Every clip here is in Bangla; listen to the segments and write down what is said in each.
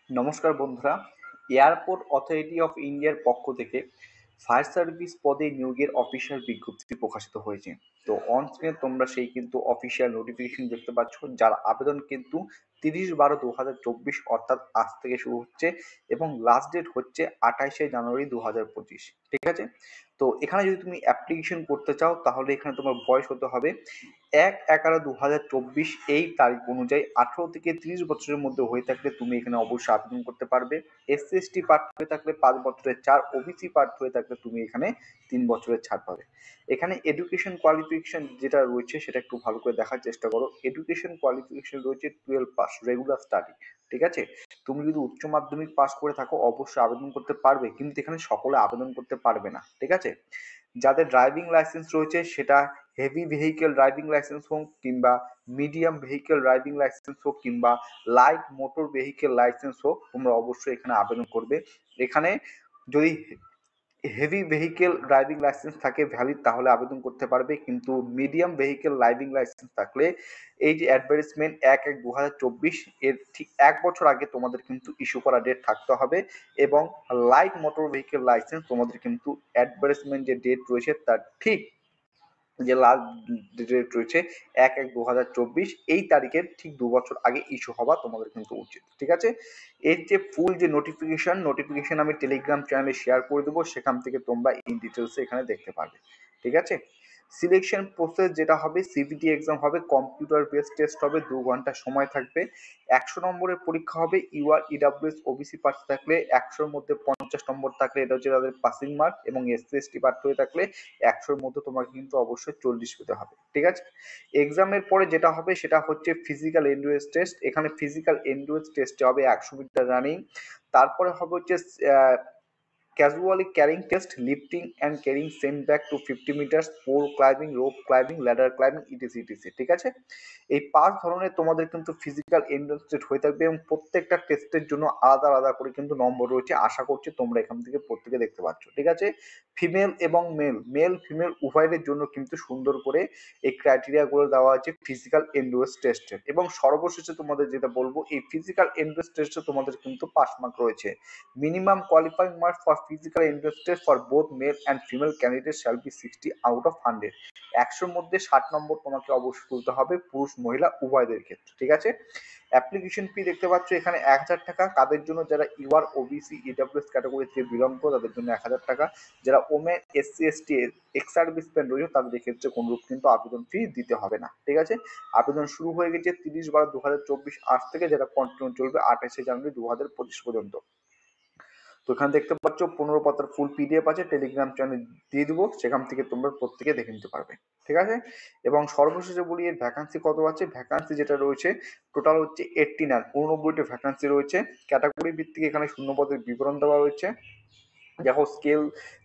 নমস্কার বন্ধুরা। এয়ারপোর্ট অথরিটি অফ ইন্ডিয়ার পক্ষ থেকে ফায়ার সার্ভিস পদে নিয়োগের অফিসিয়াল বিজ্ঞপ্তি প্রকাশিত হয়েছে। তো অন স্ক্রিনে তোমরা সেই কিন্তু অফিসিয়াল নোটিফিকেশন দেখতে পাচ্ছ, যার আবেদন কিন্তু 30/12/2024 অর্থাৎ আজ থেকে শুরু হচ্ছে এবং লাস্ট ডেট হচ্ছে 28শে জানুয়ারি 2025। ঠিক আছে। তো এখানে যদি তুমি অ্যাপ্লিকেশন করতে চাও তাহলে এখানে তোমার বয়স হতে হবে 1/11/2024 এই তারিখ অনুযায়ী 18 থেকে 30 বছরের মধ্যে হয়ে থাকলে তুমি এখানে অবশ্যই আবেদন করতে পারবে। এসসি এসটি প্রার্থী হয়ে থাকলে 5 বছরের ছাড়, ওবিসি প্রার্থী হয়ে থাকলে তুমি এখানে 3 বছরের ছাড় পাবে। এখানে এডুকেশন কোয়ালিফিকেশন যেটা রয়েছে সেটা একটু ভালো করে দেখার চেষ্টা করো। এডুকেশন কোয়ালিফিকেশন রয়েছে 12 পাস রেগুলার স্টাডি। ঠিক আছে। তুমি যদি উচ্চ মাধ্যমিক পাস করে থাকো অবশ্যই আবেদন করতে পারবে, কিন্তু এখানে সকলে আবেদন করতে পারবে না। ঠিক আছে। যাদের ড্রাইভিং লাইসেন্স রয়েছে সেটা হেভি ভেহিকেল ড্রাইভিং লাইসেন্স হোক কিংবা মিডিয়াম ভেহিকেল ড্রাইভিং লাইসেন্স হোক কিংবা লাইট মোটর ভেহিকেল লাইসেন্স হোক, তোমরা অবশ্যই এখানে আবেদন করবে। এখানে যদি হেভি ভেহিকেল ড্রাইভিং লাইসেন্স থাকে ভ্যালিড তাহলে আবেদন করতে পারবে, কিন্তু মিডিয়াম ভেহিকেল ড্রাইভিং লাইসেন্স থাকলে এই যে অ্যাডভার্টাইজমেন্ট 1/1/2024 এর ঠিক 1 বছর আগে তোমাদের কিন্তু ইস্যু করা ডেট থাকতে হবে, এবং লাইট মোটর ভেহিকেল লাইসেন্স তোমাদের কিন্তু অ্যাডভার্টাইজমেন্ট যে ডেট রয়েছে তার ঠিক যে লাস্ট ডেট রয়েছে 1/1/2024 এই তারিখের ঠিক 2 বছর আগে ইস্যু হওয়া তোমাদের কিন্তু উচিত। ঠিক আছে। এর যে ফুল যে নোটিফিকেশন আমি টেলিগ্রাম চ্যানেলে শেয়ার করে দেবো, সেখান থেকে তোমরা ইন ডিটেলসে এখানে দেখতে পারবে। ঠিক আছে। সিলেকশন প্রসেস যেটা হবে, সিবিটি এক্সাম হবে, কম্পিউটার বেসড টেস্ট হবে, 2 ঘন্টা সময় থাকবে। 100 নম্বরের পরীক্ষা হবে। ইউআর ইডাব্লিউএস ওবিসি প্রার্থী থাকলে 100-র মধ্যে 50 নম্বর থাকলে এটা হচ্ছে তাদের পাসিং মার্ক, এবং এসসি এসটি প্রার্থী হয়ে থাকলে 100-র মধ্যে তোমাকে কিন্তু অবশ্যই 40 পেতে হবে। ঠিক আছে। এক্সামের পরে যেটা হবে সেটা হচ্ছে ফিজিক্যাল এন্ডুরেন্স টেস্ট। এখানে ফিজিক্যাল এন্ডুরেন্স টেস্টে হবে 100 মিটার রানিং, তারপরে হবে হচ্ছে casually carrying test, lifting and carrying sent back to 50 meters, pole climbing, rope climbing, ladder climbing, etc. ঠিক আছে। এই 5 ধরনের তোমাদের কিন্তু ফিজিক্যাল এন্ডুরেন্স টেস্ট হয়ে থাকবে, এবং প্রত্যেকটা টেস্টের জন্য আলাদা আলাদা করে কিন্তু নম্বর রয়েছে। আশা করছি তোমরা এখান থেকে প্রত্যেকে দেখতে পাচ্ছ। ঠিক আছে। ফিমেল এবং মেল ফিমেল উভয়ের জন্য কিন্তু সুন্দর করে এই ক্রাইটেরিয়া গুলো দেওয়া আছে ফিজিক্যাল এন্ডুরেন্স টেস্টের। এবং সর্বশেষে তোমাদের যেটা বলবো, এই ফিজিক্যাল এন্ডুরেন্স টেস্টে তোমাদের কিন্তু পাস মার্ক রয়েছে। Minimum qualifying marks for physical endurance test for both male and female candidates shall be 60 out of 100। 100-র মধ্যে 60 নম্বর তোমাকে অবশ্যই তুলতে হবে পুরুষ মহিলা উভয়দের ক্ষেত্রে। ঠিক আছে। অ্যাপ্লিকেশন ফি দেখতে পাচ্ছ এখানে 1000 টাকা। কাদের জন্য? যারা ইউআর ওবিসি ইডাব্লিউএস ক্যাটাগরি থেকে বিলং করে তাদের জন্য 1000 টাকা। যারা women SC ST ex serviceman রয়েছে তাদের ক্ষেত্রে কোনরূপ কিন্তু আবেদন ফি দিতে হবে না। ঠিক আছে। আবেদন শুরু হয়ে গেছে 30/12/2024 আজ থেকে, যেটা কন্টিনিউ চলবে 28শে জানুয়ারি 2025 পর্যন্ত। তো এখানে দেখতে পাচ্ছ 15 পাতার ফুল পিডিএফ আছে, টেলিগ্রাম চ্যানেল দিয়ে দেবো, সেখান থেকে তোমরা প্রত্যেকে দেখে নিতে পারবে। ঠিক আছে। এবং সর্বশেষে বলি এর ভ্যাকান্সি কত আছে। ভ্যাকান্সি যেটা রয়েছে টোটাল হচ্ছে 89টা ভ্যাকান্সি রয়েছে। ক্যাটাগরি ভিত্তিক এখানে শূন্যপদের বিবরণ দেওয়া রয়েছে। দেখো স্কেল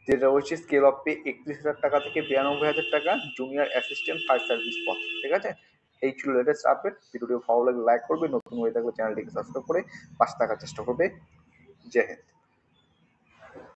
যেটা রয়েছে, স্কেল অফ পে 31,000 টাকা থেকে 92,000 টাকা, জুনিয়র অ্যাসিস্ট্যান্ট ফায়ার সার্ভিস পদ। ঠিক আছে। এই ছিল লেটেস্ট আপডেট। ভিডিওটি ভালো লাগলে লাইক করবে, নতুন হয়ে থাকলে চ্যানেলটিকে সাবস্ক্রাইব করে পাশে থাকার চেষ্টা করবে। জয় হিন্দ।